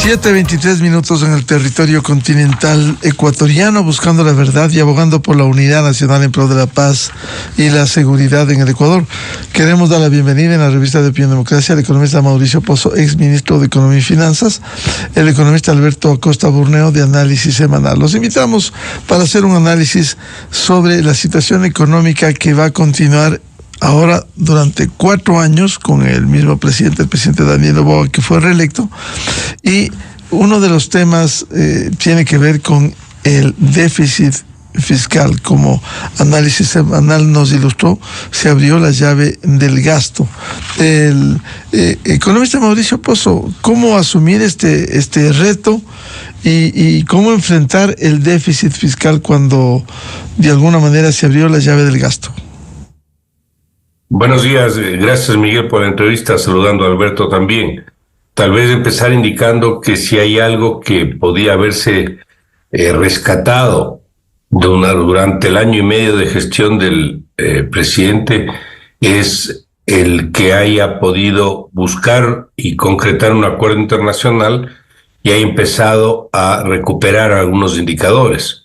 7:23 en el territorio continental ecuatoriano, buscando la verdad y abogando por la unidad nacional en pro de la paz y la seguridad en el Ecuador. Queremos dar la bienvenida en la revista de Opinión Democracia al economista Mauricio Pozo, ex ministro de Economía y Finanzas, el economista Alberto Acosta Burneo, de Análisis Semanal. Los invitamos para hacer un análisis sobre la situación económica que va a continuar ahora durante 4 años con el mismo presidente, el presidente Daniel Noboa, que fue reelecto, y uno de los temas tiene que ver con el déficit fiscal. Como Análisis Semanal nos ilustró, se abrió la llave del gasto. El economista Mauricio Pozo, ¿cómo asumir este reto y cómo enfrentar el déficit fiscal cuando de alguna manera se abrió la llave del gasto? Buenos días, gracias Miguel por la entrevista, saludando a Alberto también. Tal vez empezar indicando que si hay algo que podía haberse rescatado durante el año y medio de gestión del presidente, es el que haya podido buscar y concretar un acuerdo internacional y haya empezado a recuperar algunos indicadores.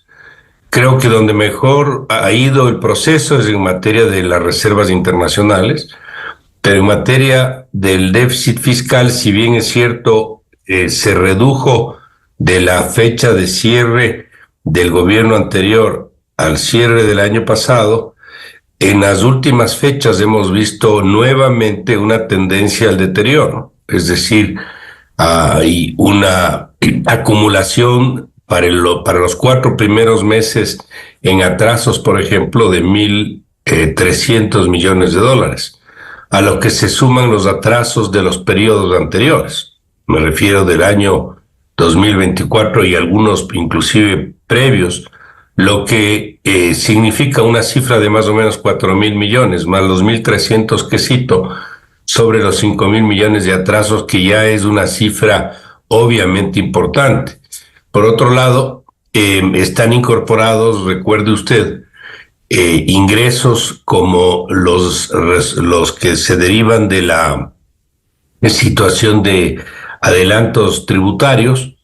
Creo que donde mejor ha ido el proceso es en materia de las reservas internacionales, pero en materia del déficit fiscal, si bien es cierto, se redujo de la fecha de cierre del gobierno anterior al cierre del año pasado, en las últimas fechas hemos visto nuevamente una tendencia al deterioro, es decir, hay una acumulación para los 4 primeros meses en atrasos, por ejemplo, de $1,300 millones, a lo que se suman los atrasos de los periodos anteriores. Me refiero del año 2024 y algunos inclusive previos, lo que significa una cifra de más o menos 4,000 millones, más los 1,300 que cito, sobre los 5,000 millones de atrasos, que ya es una cifra obviamente importante. Por otro lado, están incorporados, recuerde usted, ingresos como los que se derivan de la situación de adelantos tributarios,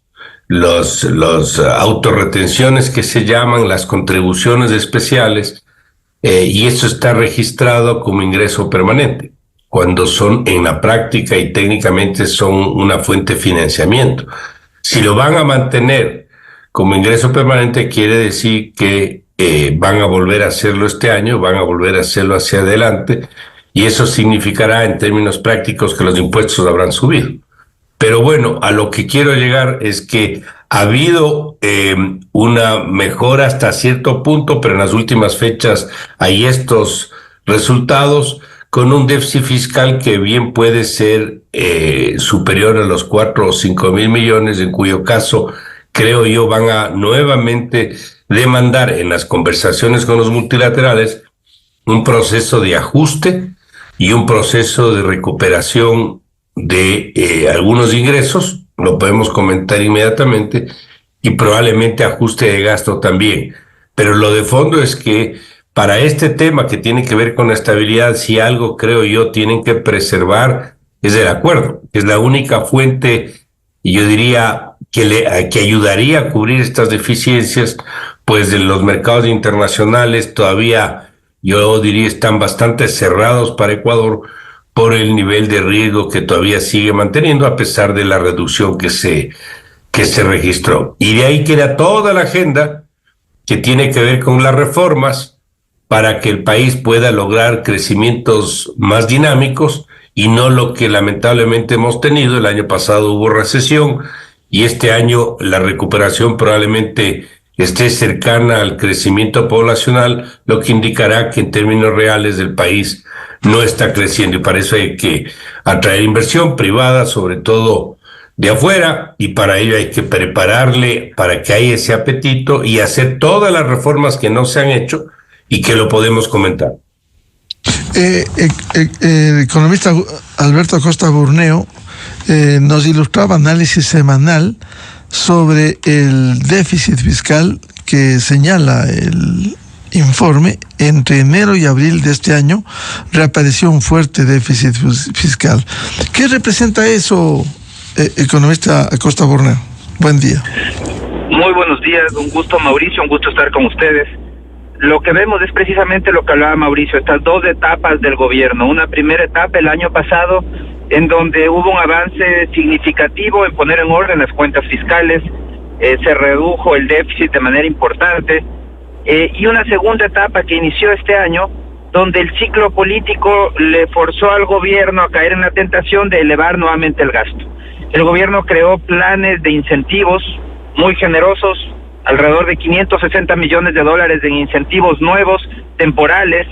los autorretenciones que se llaman, las contribuciones especiales, y eso está registrado como ingreso permanente, cuando son en la práctica y técnicamente son una fuente de financiamiento. Si lo van a mantener como ingreso permanente, quiere decir que van a volver a hacerlo este año, van a volver a hacerlo hacia adelante, y eso significará en términos prácticos que los impuestos habrán subido. Pero bueno, a lo que quiero llegar es que ha habido una mejora hasta cierto punto, pero en las últimas fechas hay estos resultados, con un déficit fiscal que bien puede ser superior a los 4 o 5 mil millones, en cuyo caso creo yo van a nuevamente demandar en las conversaciones con los multilaterales un proceso de ajuste y un proceso de recuperación de algunos ingresos, lo podemos comentar inmediatamente, y probablemente ajuste de gasto también. Pero lo de fondo es que para este tema que tiene que ver con la estabilidad, si algo creo yo tienen que preservar es el acuerdo, que es la única fuente, y yo diría que ayudaría a cubrir estas deficiencias, pues de los mercados internacionales todavía, yo diría, están bastante cerrados para Ecuador por el nivel de riesgo que todavía sigue manteniendo, a pesar de la reducción que se registró. Y de ahí queda toda la agenda que tiene que ver con las reformas, para que el país pueda lograr crecimientos más dinámicos y no lo que lamentablemente hemos tenido. El año pasado hubo recesión y este año la recuperación probablemente esté cercana al crecimiento poblacional, lo que indicará que en términos reales el país no está creciendo, y para eso hay que atraer inversión privada, sobre todo de afuera, y para ello hay que prepararle para que haya ese apetito y hacer todas las reformas que no se han hecho y que lo podemos comentar. El economista Alberto Acosta Burneo nos ilustraba Análisis Semanal sobre el déficit fiscal que señala el informe. Entre enero y abril de este año reapareció un fuerte déficit fiscal. ¿Qué representa eso, Economista Acosta Borneo. Buen día. Muy buenos días, un gusto Mauricio, un gusto estar con ustedes. Lo que vemos es precisamente lo que hablaba Mauricio, estas dos etapas del gobierno. Una primera etapa el año pasado, en donde hubo un avance significativo en poner en orden las cuentas fiscales, se redujo el déficit de manera importante, y una segunda etapa que inició este año, donde el ciclo político le forzó al gobierno a caer en la tentación de elevar nuevamente el gasto. El gobierno creó planes de incentivos muy generosos, alrededor de 560 millones de dólares en incentivos nuevos, temporales,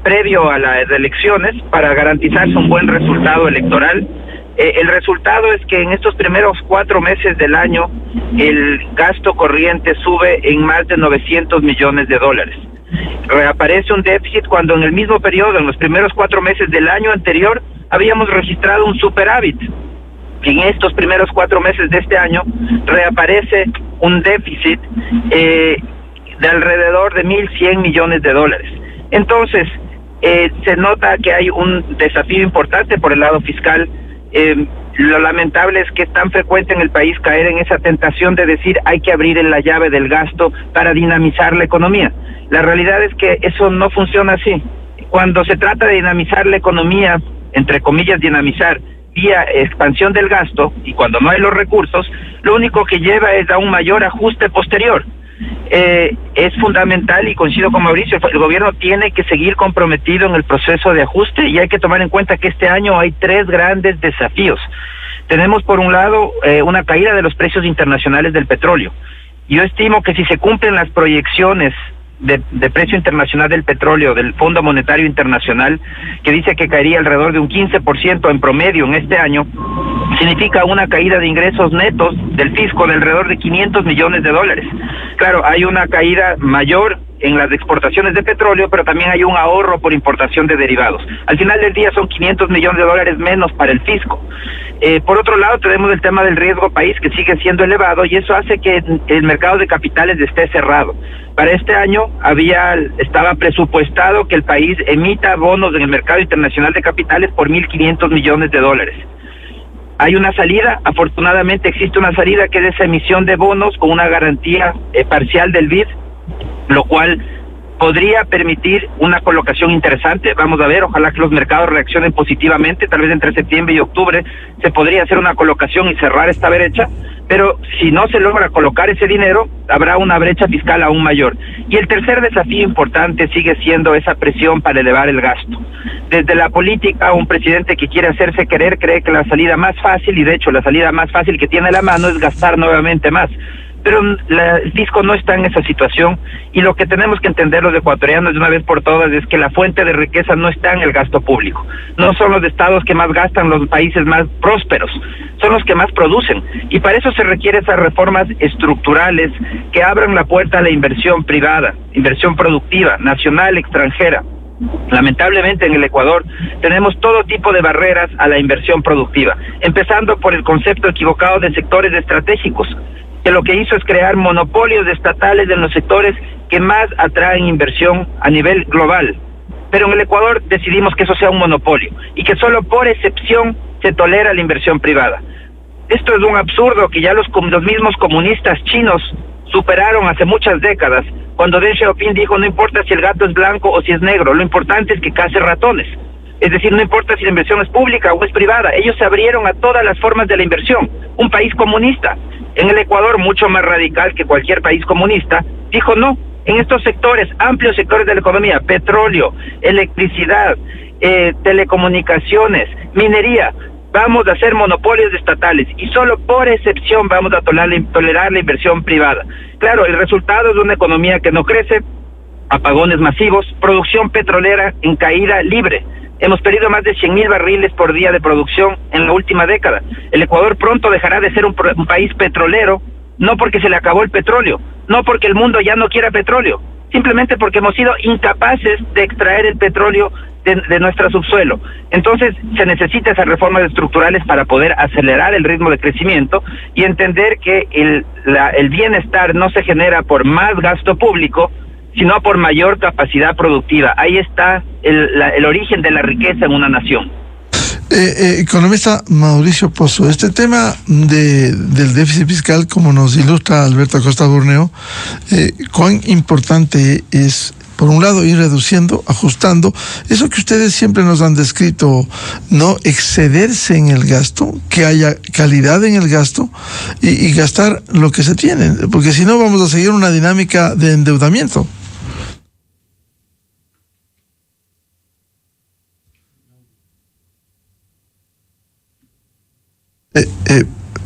previo a las elecciones, para garantizarse un buen resultado electoral. El resultado es que en estos primeros 4 meses del año, el gasto corriente sube en más de 900 millones de dólares. Reaparece un déficit cuando en el mismo periodo, en los primeros 4 meses del año anterior, habíamos registrado un superávit. En estos primeros 4 meses de este año reaparece un déficit de alrededor de 1.100 millones de dólares. Entonces, se nota que hay un desafío importante por el lado fiscal. Lo lamentable es que es tan frecuente en el país caer en esa tentación de decir hay que abrir la llave del gasto para dinamizar la economía. La realidad es que eso no funciona así. Cuando se trata de dinamizar la economía, entre comillas dinamizar, vía expansión del gasto, y cuando no hay los recursos, lo único que lleva es a un mayor ajuste posterior. Es fundamental, y coincido con Mauricio, el gobierno tiene que seguir comprometido en el proceso de ajuste, y hay que tomar en cuenta que este año hay 3 grandes desafíos. Tenemos por un lado una caída de los precios internacionales del petróleo. Yo estimo que si se cumplen las proyecciones de precio internacional del petróleo del Fondo Monetario Internacional, que dice que caería alrededor de un 15% en promedio en este año, significa una caída de ingresos netos del fisco de alrededor de 500 millones de dólares. Claro, hay una caída mayor en las exportaciones de petróleo, pero también hay un ahorro por importación de derivados. Al final del día son 500 millones de dólares menos para el fisco. Por otro lado, tenemos el tema del riesgo país, que sigue siendo elevado, y eso hace que el mercado de capitales esté cerrado. Para este año estaba presupuestado que el país emita bonos en el mercado internacional de capitales por 1.500 millones de dólares. Hay una salida, afortunadamente existe una salida, que es esa emisión de bonos con una garantía parcial del BID, lo cual podría permitir una colocación interesante. Vamos a ver, ojalá que los mercados reaccionen positivamente. Tal vez entre septiembre y octubre se podría hacer una colocación y cerrar esta brecha, pero si no se logra colocar ese dinero, habrá una brecha fiscal aún mayor. Y el tercer desafío importante sigue siendo esa presión para elevar el gasto. Desde la política, un presidente que quiere hacerse querer cree que la salida más fácil, y de hecho la salida más fácil que tiene a la mano, es gastar nuevamente más. Pero el fisco no está en esa situación, y lo que tenemos que entender los ecuatorianos de una vez por todas es que la fuente de riqueza no está en el gasto público. No son los estados que más gastan los países más prósperos, son los que más producen, y para eso se requieren esas reformas estructurales que abran la puerta a la inversión privada, inversión productiva, nacional, extranjera. Lamentablemente en el Ecuador tenemos todo tipo de barreras a la inversión productiva, empezando por el concepto equivocado de sectores estratégicos, que lo que hizo es crear monopolios estatales en los sectores que más atraen inversión a nivel global. Pero en el Ecuador decidimos que eso sea un monopolio, y que solo por excepción se tolera la inversión privada. Esto es un absurdo que ya los mismos comunistas chinos superaron hace muchas décadas, cuando Deng Xiaoping dijo: no importa si el gato es blanco o si es negro, lo importante es que case ratones. Es decir, no importa si la inversión es pública o es privada, ellos se abrieron a todas las formas de la inversión. Un país comunista. En el Ecuador, mucho más radical que cualquier país comunista, dijo no. En estos sectores, amplios sectores de la economía, petróleo, electricidad, telecomunicaciones, minería, vamos a hacer monopolios estatales, y solo por excepción vamos a tolerar la inversión privada. Claro, el resultado es una economía que no crece, apagones masivos, producción petrolera en caída libre. Hemos perdido más de 100.000 barriles por día de producción en la última década. El Ecuador pronto dejará de ser un país petrolero, no porque se le acabó el petróleo, no porque el mundo ya no quiera petróleo, simplemente porque hemos sido incapaces de extraer el petróleo de nuestro subsuelo. Entonces se necesitan esas reformas estructurales para poder acelerar el ritmo de crecimiento y entender que el bienestar no se genera por más gasto público, sino por mayor capacidad productiva. Ahí está el origen de la riqueza en una nación. Economista Mauricio Pozo, este tema del déficit fiscal, como nos ilustra Alberto Acosta Borneo, cuán importante es, por un lado, ir reduciendo, ajustando, eso que ustedes siempre nos han descrito, no excederse en el gasto, que haya calidad en el gasto y gastar lo que se tiene, porque si no vamos a seguir una dinámica de endeudamiento.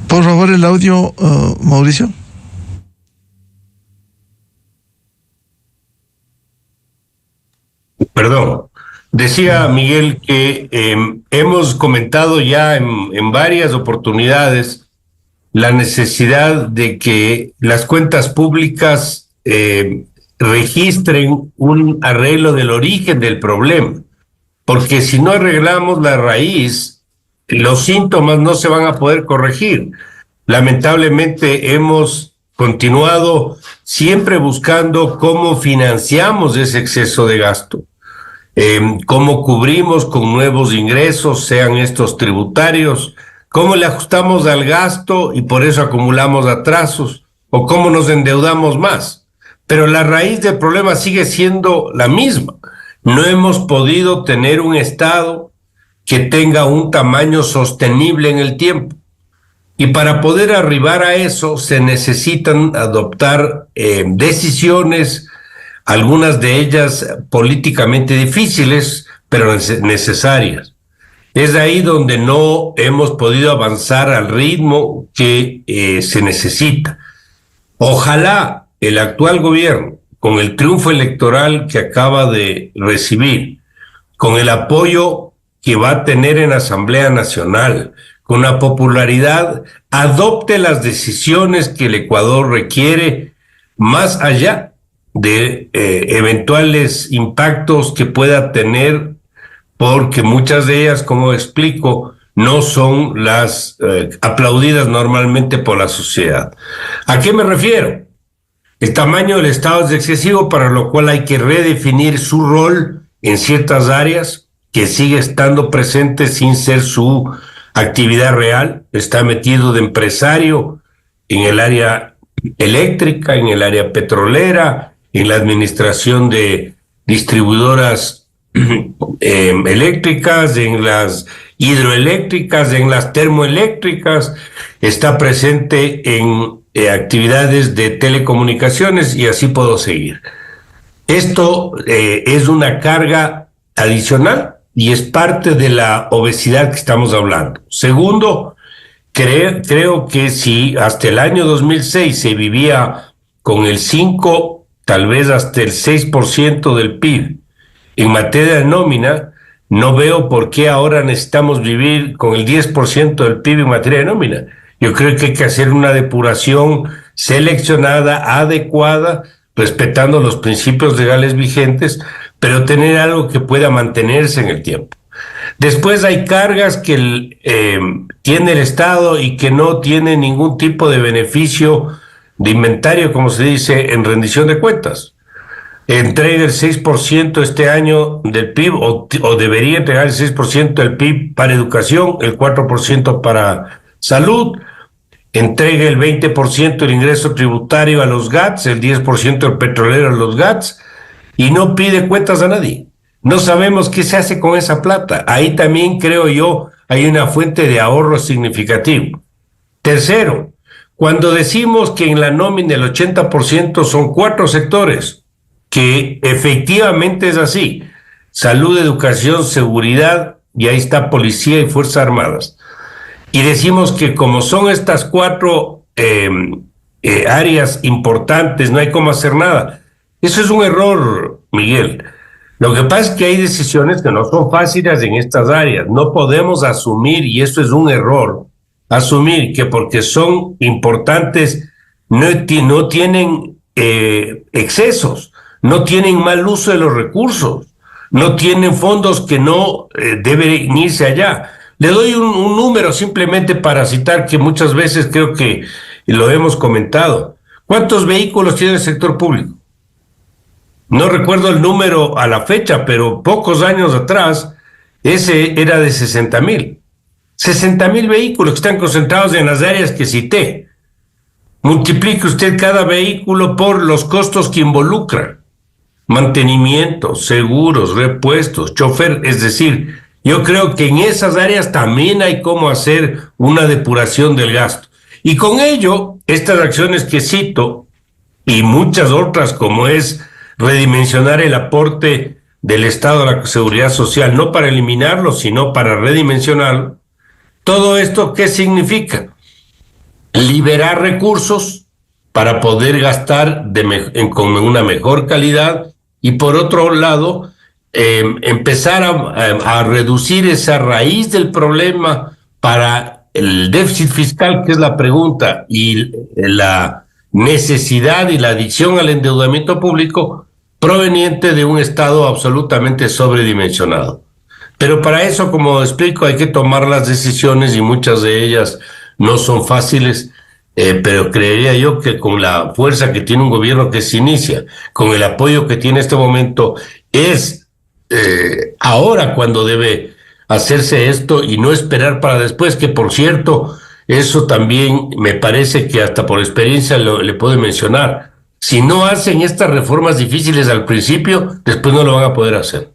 Por favor, el audio, Mauricio. Perdón. Decía Miguel que hemos comentado ya en varias oportunidades la necesidad de que las cuentas públicas registren un arreglo del origen del problema, porque si no arreglamos la raíz, los síntomas no se van a poder corregir. Lamentablemente hemos continuado siempre buscando cómo financiamos ese exceso de gasto, cómo cubrimos con nuevos ingresos, sean estos tributarios, cómo le ajustamos al gasto y por eso acumulamos atrasos, o cómo nos endeudamos más. Pero la raíz del problema sigue siendo la misma. No hemos podido tener un Estado que tenga un tamaño sostenible en el tiempo. Y para poder arribar a eso se necesitan adoptar decisiones, algunas de ellas políticamente difíciles, pero necesarias. Es ahí donde no hemos podido avanzar al ritmo que se necesita. Ojalá el actual gobierno, con el triunfo electoral que acaba de recibir, con el apoyo que va a tener en la Asamblea Nacional, con la popularidad, adopte las decisiones que el Ecuador requiere, más allá de eventuales impactos que pueda tener, porque muchas de ellas, como explico, no son las aplaudidas normalmente por la sociedad. ¿A qué me refiero? El tamaño del Estado es excesivo, para lo cual hay que redefinir su rol en ciertas áreas, que sigue estando presente sin ser su actividad real. Está metido de empresario en el área eléctrica, en el área petrolera, en la administración de distribuidoras eléctricas, en las hidroeléctricas, en las termoeléctricas, está presente en actividades de telecomunicaciones y así puedo seguir. Esto es una carga adicional y es parte de la obesidad que estamos hablando. Segundo, creo que si hasta el año 2006 se vivía con el 5, tal vez hasta el 6% del PIB en materia de nómina, no veo por qué ahora necesitamos vivir con el 10% del PIB en materia de nómina. Yo creo que hay que hacer una depuración seleccionada, adecuada, respetando los principios legales vigentes, pero tener algo que pueda mantenerse en el tiempo. Después hay cargas que tiene el Estado y que no tiene ningún tipo de beneficio de inventario, como se dice, en rendición de cuentas. Entrega el 6% este año del PIB, o debería entregar el 6% del PIB para educación, el 4% para salud, entrega el 20% del ingreso tributario a los GATS, el 10% del petrolero a los GATS, y no pide cuentas a nadie. No sabemos qué se hace con esa plata. Ahí también, creo yo, hay una fuente de ahorro significativo. Tercero, cuando decimos que en la nómina el 80% son 4 sectores, que efectivamente es así: salud, educación, seguridad, y ahí está policía y Fuerzas Armadas. Y decimos que como son estas 4 áreas importantes, no hay cómo hacer nada. Eso es un error, Miguel. Lo que pasa es que hay decisiones que no son fáciles en estas áreas. No podemos asumir, y eso es un error, asumir que porque son importantes no tienen excesos, no tienen mal uso de los recursos, no tienen fondos que no deben irse allá. Le doy un número simplemente para citar, que muchas veces creo que lo hemos comentado. ¿Cuántos vehículos tiene el sector público? No recuerdo el número a la fecha, pero pocos años atrás ese era de 60.000. 60.000 vehículos que están concentrados en las áreas que cité. Multiplique usted cada vehículo por los costos que involucra. Mantenimiento, seguros, repuestos, chofer. Es decir, yo creo que en esas áreas también hay cómo hacer una depuración del gasto. Y con ello, estas acciones que cito y muchas otras, como es redimensionar el aporte del Estado a la Seguridad Social, no para eliminarlo, sino para redimensionarlo. Todo esto, ¿qué significa? Liberar recursos para poder gastar con una mejor calidad y, por otro lado, empezar a reducir esa raíz del problema para el déficit fiscal, que es la pregunta, y la necesidad y la adicción al endeudamiento público proveniente de un Estado absolutamente sobredimensionado. Pero para eso, como explico, hay que tomar las decisiones y muchas de ellas no son fáciles, pero creería yo que con la fuerza que tiene un gobierno que se inicia, con el apoyo que tiene en este momento, es ahora cuando debe hacerse esto y no esperar para después, que por cierto, eso también me parece que hasta por experiencia le puedo mencionar. Si no hacen estas reformas difíciles al principio, después no lo van a poder hacer.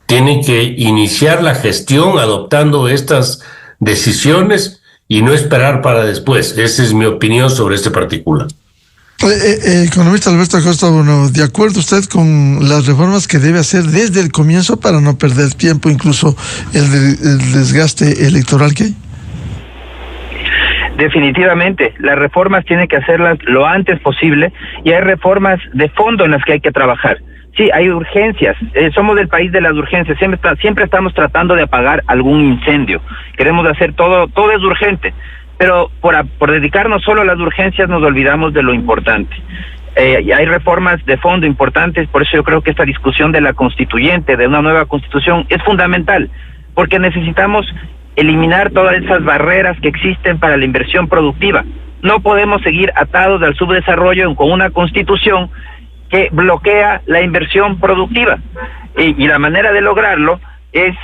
Tienen que iniciar la gestión adoptando estas decisiones y no esperar para después. Esa es mi opinión sobre este particular. Economista Alberto Acosta, bueno, ¿de acuerdo usted con las reformas que debe hacer desde el comienzo para no perder tiempo, incluso el desgaste electoral que hay? Definitivamente, las reformas tienen que hacerlas lo antes posible y hay reformas de fondo en las que hay que trabajar. Sí, hay urgencias, somos del país de las urgencias, siempre estamos tratando de apagar algún incendio, queremos hacer todo es urgente, pero por dedicarnos solo a las urgencias nos olvidamos de lo importante. Y hay reformas de fondo importantes, por eso yo creo que esta discusión de la constituyente, de una nueva constitución, es fundamental, porque necesitamos eliminar todas esas barreras que existen para la inversión productiva. No podemos seguir atados al subdesarrollo con una constitución que bloquea la inversión productiva. Y la manera de lograrlo es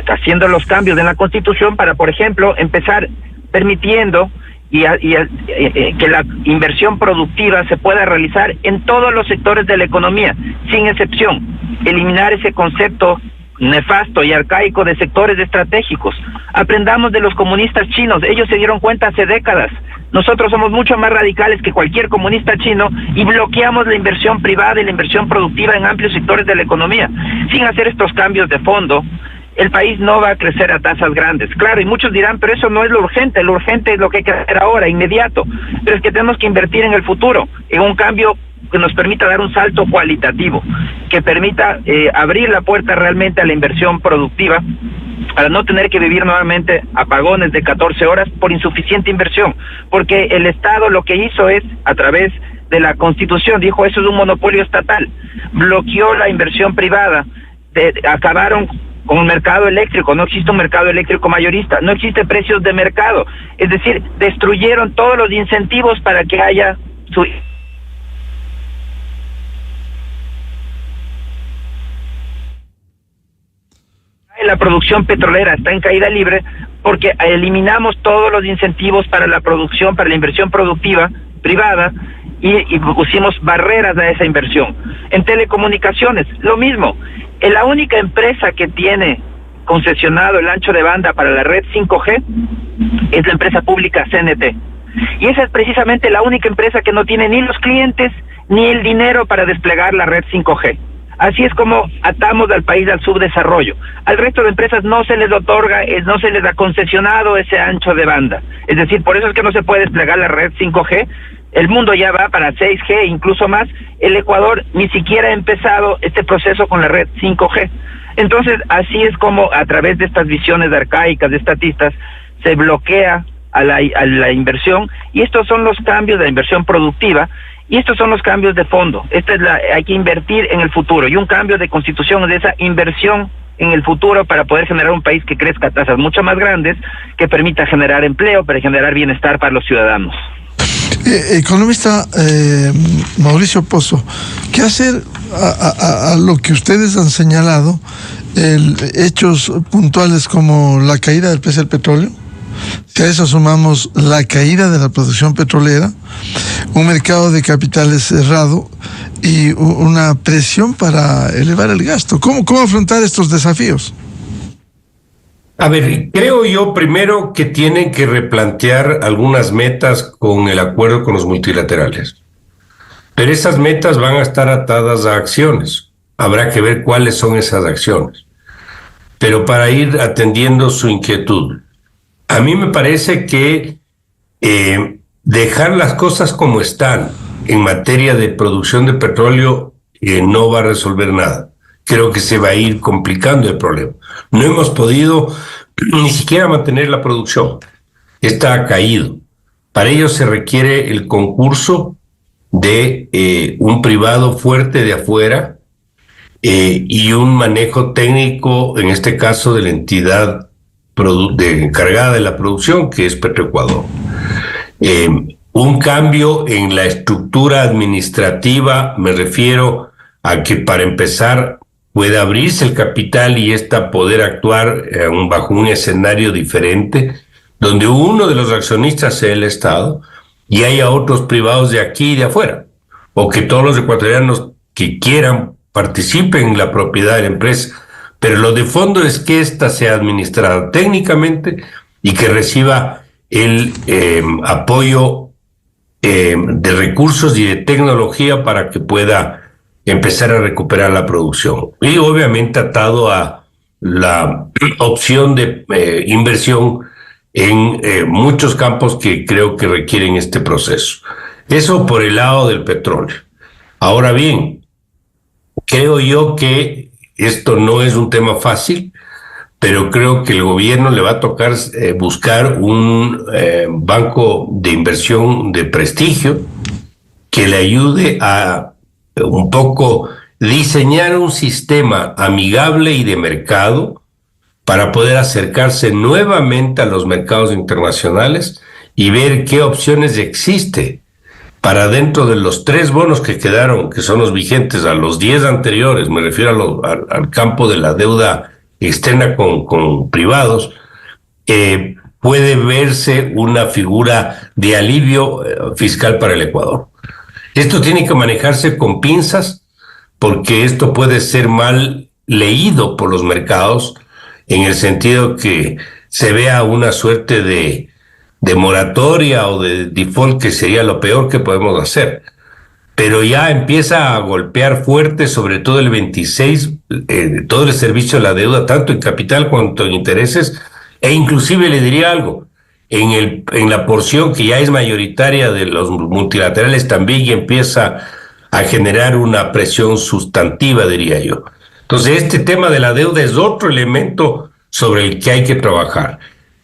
haciendo los cambios en la Constitución para, por ejemplo, empezar permitiendo que la inversión productiva se pueda realizar en todos los sectores de la economía, sin excepción. Eliminar ese concepto nefasto y arcaico de sectores estratégicos. Aprendamos de los comunistas chinos, ellos se dieron cuenta hace décadas. Nosotros somos mucho más radicales que cualquier comunista chino y bloqueamos la inversión privada y la inversión productiva en amplios sectores de la economía. Sin hacer estos cambios de fondo, el país no va a crecer a tasas grandes. Claro, y muchos dirán, pero eso no es lo urgente es lo que hay que hacer ahora, inmediato. Pero es que tenemos que invertir en el futuro, en un cambio que nos permita dar un salto cualitativo, que permita abrir la puerta realmente a la inversión productiva, para no tener que vivir nuevamente apagones de 14 horas por insuficiente inversión, porque el Estado lo que hizo es, a través de la Constitución, dijo, eso es un monopolio estatal, bloqueó la inversión privada, acabaron con el mercado eléctrico, no existe un mercado eléctrico mayorista, no existe precios de mercado, es decir, destruyeron todos los incentivos para que haya la producción petrolera está en caída libre porque eliminamos todos los incentivos para la producción, para la inversión productiva privada y pusimos barreras a esa inversión. En telecomunicaciones, lo mismo. La única empresa que tiene concesionado el ancho de banda para la red 5G es la empresa pública CNT. Y esa es precisamente la única empresa que no tiene ni los clientes ni el dinero para desplegar la red 5G. Así es como atamos al país al subdesarrollo. Al resto de empresas no se les otorga, no se les ha concesionado ese ancho de banda. Es decir, por eso es que no se puede desplegar la red 5G. El mundo ya va para 6G, incluso más. El Ecuador ni siquiera ha empezado este proceso con la red 5G. Entonces, así es como a través de estas visiones arcaicas de estatistas se bloquea a la inversión, y estos son los cambios de la inversión productiva. Y estos son los cambios de fondo. Hay que invertir en el futuro, y un cambio de constitución es de esa inversión en el futuro para poder generar un país que crezca a tasas mucho más grandes, que permita generar empleo, para generar bienestar para los ciudadanos. Economista Mauricio Pozo, ¿qué hacer a lo que ustedes han señalado, hechos puntuales como la caída del precio del petróleo, si a eso sumamos la caída de la producción petrolera, un mercado de capitales cerrado y una presión para elevar el gasto. ¿Cómo afrontar estos desafíos? A ver, creo yo primero que tienen que replantear algunas metas con el acuerdo con los multilaterales. Pero esas metas van a estar atadas a acciones. Habrá que ver cuáles son esas acciones. Pero para ir atendiendo su inquietud, a mí me parece que dejar las cosas como están en materia de producción de petróleo no va a resolver nada. Creo que se va a ir complicando el problema. No hemos podido ni siquiera mantener la producción. Esta ha caído. Para ello se requiere el concurso de un privado fuerte de afuera y un manejo técnico, en este caso de la entidad encargada de la producción, que es Petroecuador. Un cambio en la estructura administrativa, me refiero a que para empezar pueda abrirse el capital y poder actuar bajo un escenario diferente, donde uno de los accionistas sea el Estado y haya otros privados de aquí y de afuera, o que todos los ecuatorianos que quieran participen en la propiedad de la empresa, pero lo de fondo es que ésta sea administrada técnicamente y que reciba el apoyo de recursos y de tecnología para que pueda empezar a recuperar la producción. Y obviamente atado a la opción de inversión en muchos campos que creo que requieren este proceso. Eso por el lado del petróleo. Ahora bien, creo yo que esto no es un tema fácil, pero creo que el gobierno le va a tocar buscar un banco de inversión de prestigio que le ayude a un poco diseñar un sistema amigable y de mercado para poder acercarse nuevamente a los mercados internacionales y ver qué opciones existe para dentro de los 3 bonos que quedaron, que son los vigentes a los 10 anteriores, me refiero al campo de la deuda externa con privados, puede verse una figura de alivio fiscal para el Ecuador. Esto tiene que manejarse con pinzas porque esto puede ser mal leído por los mercados en el sentido que se vea una suerte de moratoria o de default, que sería lo peor que podemos hacer. Pero ya empieza a golpear fuerte, sobre todo el 26, todo el servicio de la deuda, tanto en capital cuanto en intereses, e inclusive le diría algo, en la porción que ya es mayoritaria de los multilaterales también ya empieza a generar una presión sustantiva, diría yo. Entonces, este tema de la deuda es otro elemento sobre el que hay que trabajar.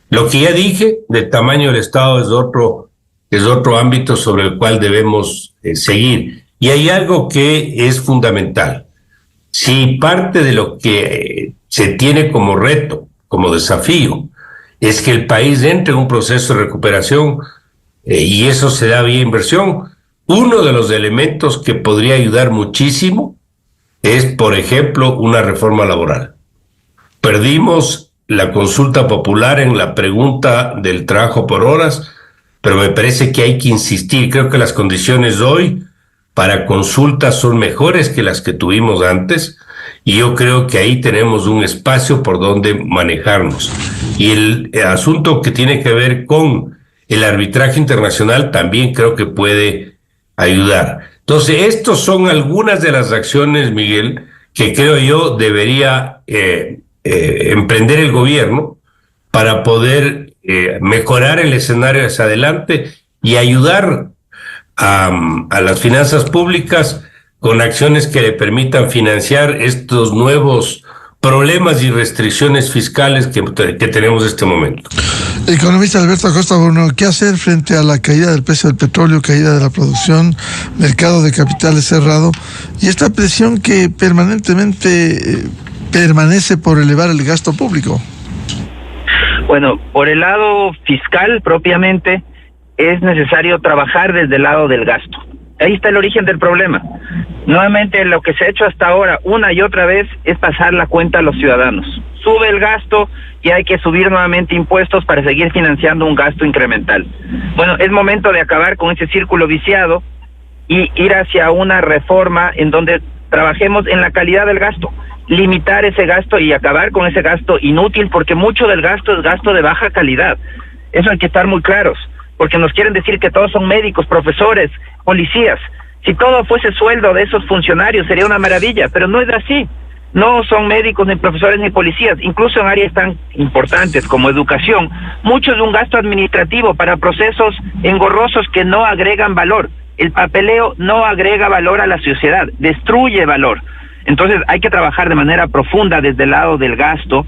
Lo que ya dije del tamaño del Estado es otro ámbito sobre el cual debemos seguir. Y hay algo que es fundamental. Si parte de lo que se tiene como reto, como desafío, es que el país entre en un proceso de recuperación y eso se da vía inversión, uno de los elementos que podría ayudar muchísimo es, por ejemplo, una reforma laboral. Perdimos la consulta popular en la pregunta del trabajo por horas, pero me parece que hay que insistir. Creo que las condiciones hoy para consultas son mejores que las que tuvimos antes y yo creo que ahí tenemos un espacio por donde manejarnos. Y el asunto que tiene que ver con el arbitraje internacional también creo que puede ayudar. Entonces, estos son algunas de las acciones, Miguel, que creo yo debería emprender el gobierno para poder mejorar el escenario hacia adelante y ayudar a las finanzas públicas con acciones que le permitan financiar estos nuevos problemas y restricciones fiscales que tenemos en este momento. Economista Alberto Acosta Bruno, ¿qué hacer frente a la caída del precio del petróleo, caída de la producción, mercado de capitales cerrado y esta presión que permanentemente permanece por elevar el gasto público? Bueno, por el lado fiscal propiamente es necesario trabajar desde el lado del gasto. Ahí está el origen del problema. Nuevamente, lo que se ha hecho hasta ahora, una y otra vez, es pasar la cuenta a los ciudadanos. Sube el gasto y hay que subir nuevamente impuestos para seguir financiando un gasto incremental. Bueno, es momento de acabar con ese círculo viciado y ir hacia una reforma en donde trabajemos en la calidad del gasto, limitar ese gasto y acabar con ese gasto inútil, porque mucho del gasto es gasto de baja calidad. Eso hay que estar muy claros, porque nos quieren decir que todos son médicos, profesores, policías. Si todo fuese sueldo de esos funcionarios sería una maravilla, pero no es así. No son médicos, ni profesores, ni policías. Incluso en áreas tan importantes como educación, mucho de un gasto administrativo para procesos engorrosos que no agregan valor. El papeleo no agrega valor a la sociedad, destruye valor. Entonces hay que trabajar de manera profunda desde el lado del gasto,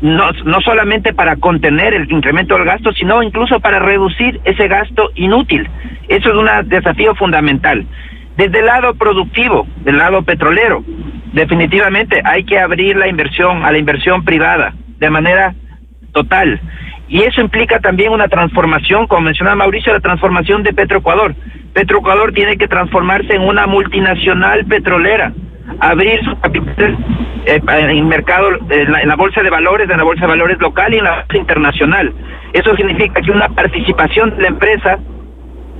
no solamente para contener el incremento del gasto, sino incluso para reducir ese gasto inútil. Eso es un desafío fundamental. Desde el lado productivo, del lado petrolero, definitivamente hay que abrir la inversión a la inversión privada de manera total. Y eso implica también una transformación, como mencionaba Mauricio, la transformación de Petroecuador. Petroecuador tiene que transformarse en una multinacional petrolera, abrir su capital en el mercado, en la bolsa de valores local y en la bolsa internacional. Eso significa que una participación de la empresa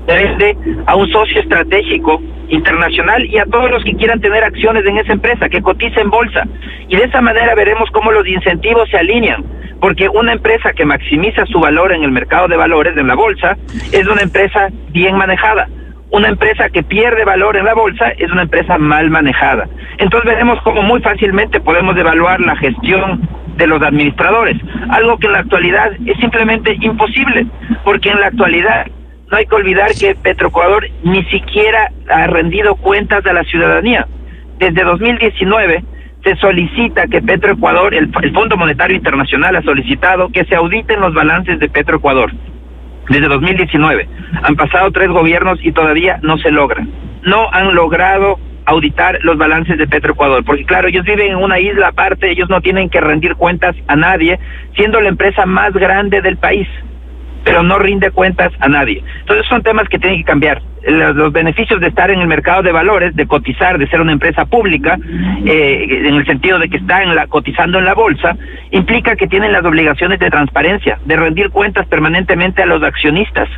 vende a un socio estratégico internacional y a todos los que quieran tener acciones en esa empresa, que cotice en bolsa. Y de esa manera veremos cómo los incentivos se alinean, porque una empresa que maximiza su valor en el mercado de valores, en la bolsa, es una empresa bien manejada. Una empresa que pierde valor en la bolsa es una empresa mal manejada. Entonces veremos cómo muy fácilmente podemos evaluar la gestión de los administradores, algo que en la actualidad es simplemente imposible, porque en la actualidad no hay que olvidar que Petroecuador ni siquiera ha rendido cuentas a la ciudadanía. Desde 2019 se solicita que Petroecuador, el Fondo Monetario Internacional ha solicitado que se auditen los balances de Petroecuador. Desde 2019 han pasado 3 gobiernos y todavía no se logra. No han logrado auditar los balances de Petroecuador, porque claro, ellos viven en una isla aparte, ellos no tienen que rendir cuentas a nadie, siendo la empresa más grande del país, pero no rinde cuentas a nadie. Entonces son temas que tienen que cambiar. Los beneficios de estar en el mercado de valores, de cotizar, de ser una empresa pública, en el sentido de que está cotizando en la bolsa, implica que tienen las obligaciones de transparencia, de rendir cuentas permanentemente a los accionistas.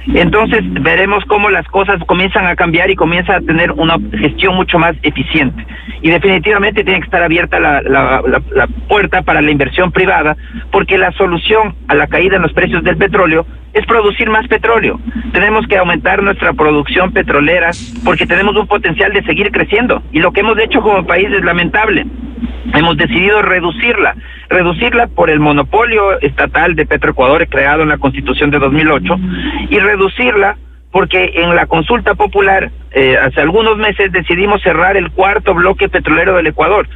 Entonces veremos cómo las cosas comienzan a cambiar y comienza a tener una gestión mucho más eficiente. Y definitivamente tiene que estar abierta la puerta para la inversión privada, porque la solución a la caída en los precios del petróleo es producir más petróleo. Tenemos que aumentar nuestra producción petrolera porque tenemos un potencial de seguir creciendo. Y lo que hemos hecho como país es lamentable. Hemos decidido reducirla por el monopolio estatal de Petroecuador creado en la Constitución de 2008 y reducirla porque en la consulta popular hace algunos meses decidimos cerrar el 4º bloque petrolero del Ecuador,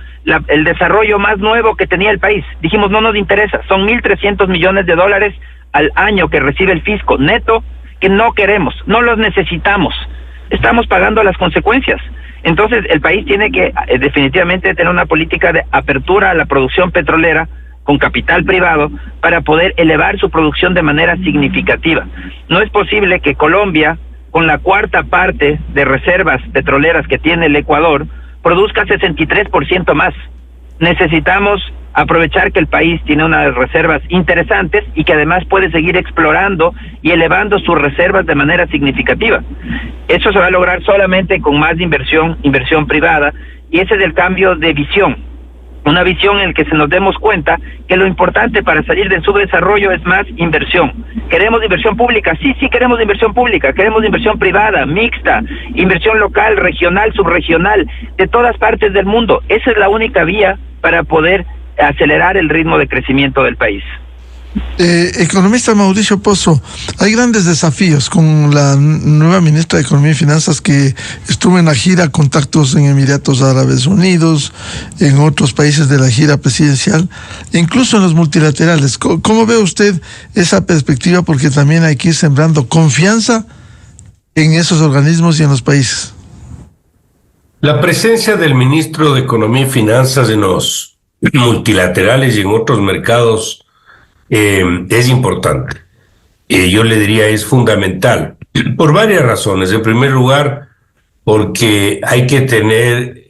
el desarrollo más nuevo que tenía el país. Dijimos, no nos interesa, son 1.300 millones de dólares al año que recibe el fisco neto, que no queremos, no los necesitamos, estamos pagando las consecuencias. Entonces el país tiene que definitivamente tener una política de apertura a la producción petrolera con capital privado para poder elevar su producción de manera significativa. No es posible que Colombia, con la 4ª parte de reservas petroleras que tiene el Ecuador, produzca 63% más. Necesitamos aprovechar que el país tiene unas reservas interesantes y que además puede seguir explorando y elevando sus reservas de manera significativa. Eso se va a lograr solamente con más inversión privada, y ese es el cambio de visión. Una visión en la que se nos demos cuenta que lo importante para salir del subdesarrollo es más inversión. ¿Queremos inversión pública? Sí, queremos inversión pública. Queremos inversión privada, mixta, inversión local, regional, subregional, de todas partes del mundo. Esa es la única vía para poder acelerar el ritmo de crecimiento del país. Economista Mauricio Pozo, hay grandes desafíos con la nueva ministra de Economía y Finanzas que estuvo en la gira, contactos en Emiratos Árabes Unidos, en otros países de la gira presidencial, incluso en los multilaterales. ¿Cómo ve usted esa perspectiva? Porque también hay que ir sembrando confianza en esos organismos y en los países. La presencia del ministro de Economía y Finanzas en los multilaterales y en otros mercados es importante. Yo le diría es fundamental por varias razones. En primer lugar, porque hay que tener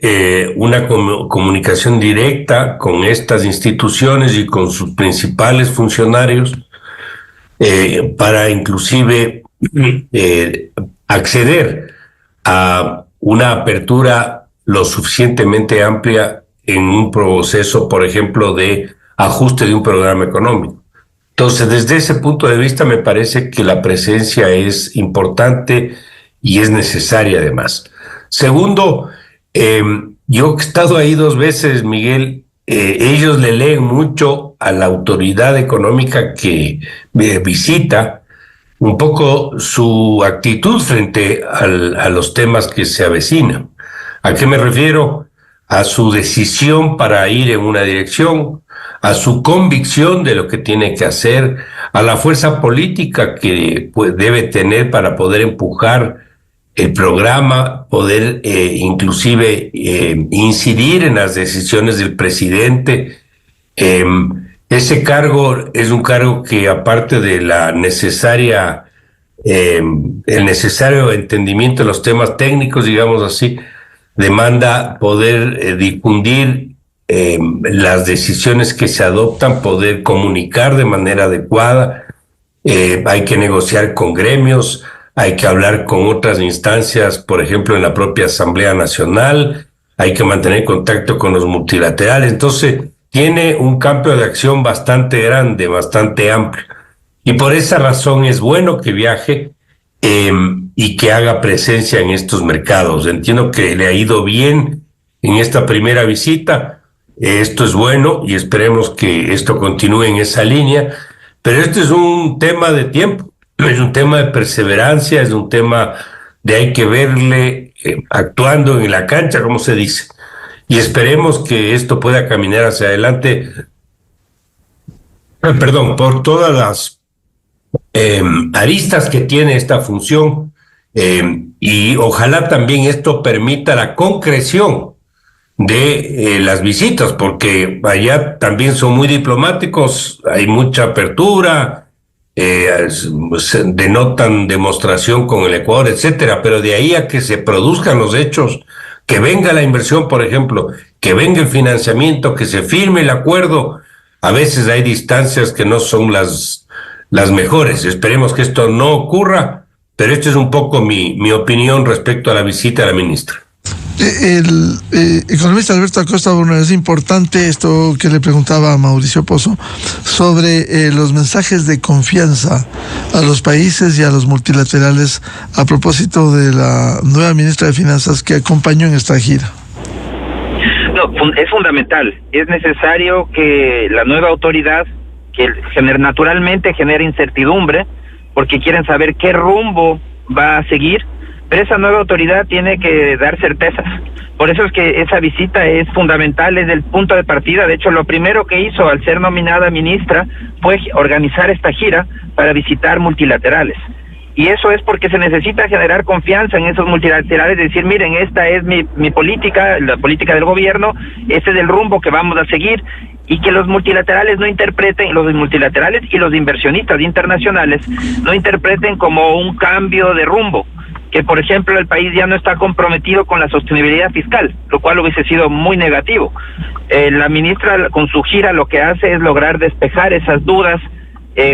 una comunicación directa con estas instituciones y con sus principales funcionarios para inclusive acceder a una apertura lo suficientemente amplia en un proceso, por ejemplo, de ajuste de un programa económico. Entonces, desde ese punto de vista, me parece que la presencia es importante y es necesaria además. Segundo, yo he estado ahí 2 veces, Miguel. Ellos le leen mucho a la autoridad económica que visita un poco su actitud frente a los temas que se avecinan. ¿A qué me refiero? A su decisión para ir en una dirección, a su convicción de lo que tiene que hacer, a la fuerza política que debe tener para poder empujar el programa, poder inclusive incidir en las decisiones del presidente. Ese cargo es un cargo que, aparte de la necesaria, el necesario entendimiento de los temas técnicos, digamos así, demanda poder difundir las decisiones que se adoptan, poder comunicar de manera adecuada. Hay que negociar con gremios, hay que hablar con otras instancias, por ejemplo, en la propia Asamblea Nacional, hay que mantener contacto con los multilaterales. Entonces, tiene un campo de acción bastante grande, bastante amplio. Y por esa razón es bueno que viaje y que haga presencia en estos mercados. Entiendo que le ha ido bien en esta primera visita. Esto es bueno y esperemos que esto continúe en esa línea. Pero este es un tema de tiempo, es un tema de perseverancia, es un tema de hay que verle actuando en la cancha, como se dice. Y esperemos que esto pueda caminar hacia adelante, por todas las aristas que tiene esta función, y ojalá también esto permita la concreción de las visitas, porque allá también son muy diplomáticos, hay mucha apertura, denotan demostración con el Ecuador, etcétera, pero de ahí a que se produzcan los hechos, que venga la inversión, por ejemplo, que venga el financiamiento, que se firme el acuerdo, a veces hay distancias que no son las mejores. Esperemos que esto no ocurra, pero esta es un poco mi opinión respecto a la visita de la ministra. El economista Alberto Acosta, bueno, es importante esto que le preguntaba a Mauricio Pozo sobre los mensajes de confianza a los países y a los multilaterales a propósito de la nueva ministra de Finanzas que acompañó en esta gira. No, es fundamental. Es necesario que la nueva autoridad, que naturalmente genera incertidumbre, porque quieren saber qué rumbo va a seguir, pero esa nueva autoridad tiene que dar certezas. Por eso es que esa visita es fundamental desde el punto de partida. De hecho, lo primero que hizo al ser nominada ministra fue organizar esta gira para visitar multilaterales. Y eso es porque se necesita generar confianza en esos multilaterales, decir, miren, esta es mi política, la política del gobierno, este es el rumbo que vamos a seguir, y que los multilaterales no interpreten, los multilaterales y los inversionistas internacionales no interpreten como un cambio de rumbo, que por ejemplo el país ya no está comprometido con la sostenibilidad fiscal, lo cual hubiese sido muy negativo. La ministra con su gira lo que hace es lograr despejar esas dudas,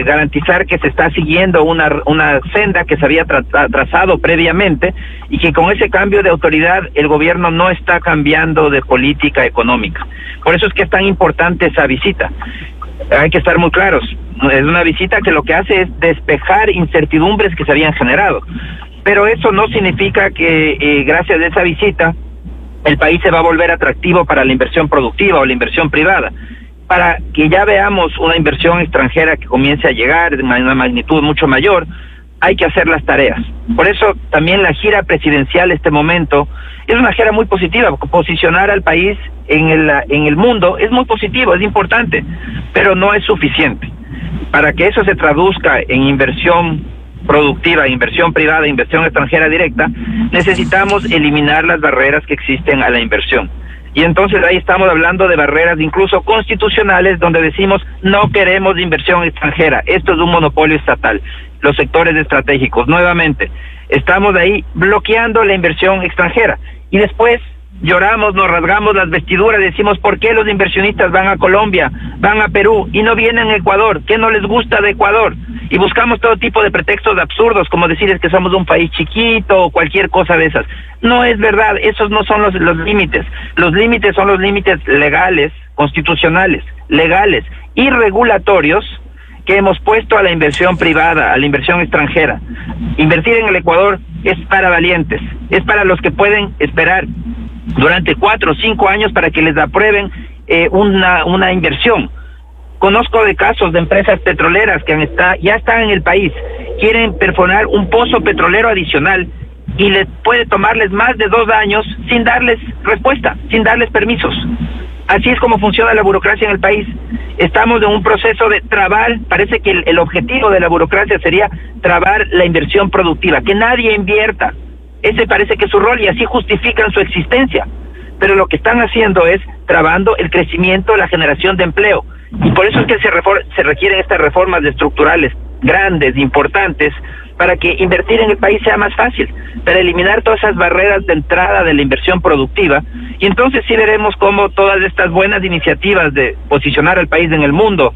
garantizar que se está siguiendo una senda que se había trazado previamente, y que con ese cambio de autoridad el gobierno no está cambiando de política económica. Por eso es que es tan importante esa visita. Hay que estar muy claros, es una visita que lo que hace es despejar incertidumbres que se habían generado. Pero eso no significa que gracias a esa visita el país se va a volver atractivo para la inversión productiva o la inversión privada. Para que ya veamos una inversión extranjera que comience a llegar de una magnitud mucho mayor, hay que hacer las tareas. Por eso también la gira presidencial este momento es una gira muy positiva. Posicionar al país en el mundo es muy positivo, es importante, pero no es suficiente. Para que eso se traduzca en inversión productiva, inversión privada, inversión extranjera directa, necesitamos eliminar las barreras que existen a la inversión. Y entonces ahí estamos hablando de barreras incluso constitucionales donde decimos no queremos inversión extranjera, esto es un monopolio estatal, los sectores estratégicos. Nuevamente, estamos ahí bloqueando la inversión extranjera y después lloramos, nos rasgamos las vestiduras, decimos ¿por qué los inversionistas van a Colombia, van a Perú y no vienen a Ecuador? ¿Qué no les gusta de Ecuador? Y buscamos todo tipo de pretextos absurdos, como decir es que somos un país chiquito o cualquier cosa de esas. No es verdad, esos no son los límites. Los límites son los límites legales, constitucionales, legales y regulatorios que hemos puesto a la inversión privada, a la inversión extranjera. Invertir en el Ecuador es para valientes, es para los que pueden esperar durante 4 o 5 años para que les aprueben una inversión. Conozco de casos de empresas petroleras que ya están en el país, quieren perforar un pozo petrolero adicional y les puede tomarles más de 2 años sin darles respuesta, sin darles permisos. Así es como funciona la burocracia en el país. Estamos en un proceso de trabar, parece que el objetivo de la burocracia sería trabar la inversión productiva, que nadie invierta. Ese parece que es su rol y así justifican su existencia. Pero lo que están haciendo es trabando el crecimiento, la generación de empleo. Y por eso es que se requieren estas reformas estructurales grandes, importantes, para que invertir en el país sea más fácil, para eliminar todas esas barreras de entrada de la inversión productiva. Y entonces sí veremos cómo todas estas buenas iniciativas de posicionar al país en el mundo,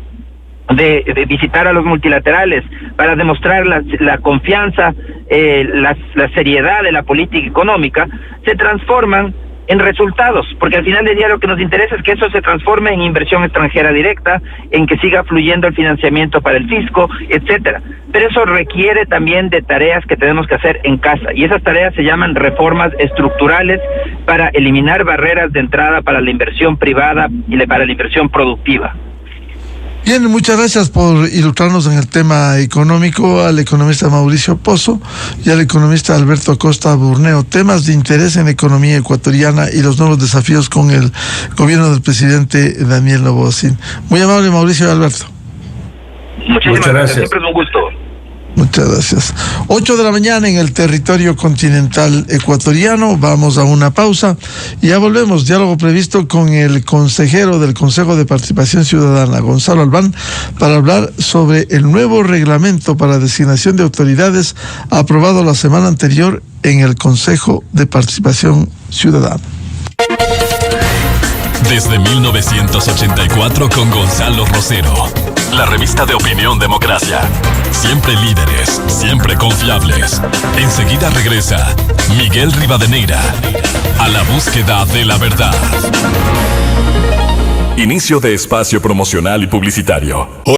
de visitar a los multilaterales, para demostrar la confianza, la seriedad de la política económica, se transforman en resultados, porque al final del día lo que nos interesa es que eso se transforme en inversión extranjera directa, en que siga fluyendo el financiamiento para el fisco, etcétera. Pero eso requiere también de tareas que tenemos que hacer en casa, y esas tareas se llaman reformas estructurales para eliminar barreras de entrada para la inversión privada y para la inversión productiva. Bien, muchas gracias por ilustrarnos en el tema económico al economista Mauricio Pozo y al economista Alberto Acosta Burneo. Temas de interés en la economía ecuatoriana y los nuevos desafíos con el gobierno del presidente Daniel Noboa. Muy amable, Mauricio y Alberto. Muchas gracias. Siempre es un gusto. Muchas gracias. 8 de la mañana en el territorio continental ecuatoriano. Vamos a una pausa y ya volvemos. Diálogo previsto con el consejero del Consejo de Participación Ciudadana, Gonzalo Albán, para hablar sobre el nuevo reglamento para designación de autoridades aprobado la semana anterior en el Consejo de Participación Ciudadana. Desde 1984 con Gonzalo Rosero. La revista de opinión Democracia. Siempre líderes, siempre confiables. Enseguida regresa Miguel Rivadeneira a la búsqueda de la verdad. Inicio de espacio promocional y publicitario.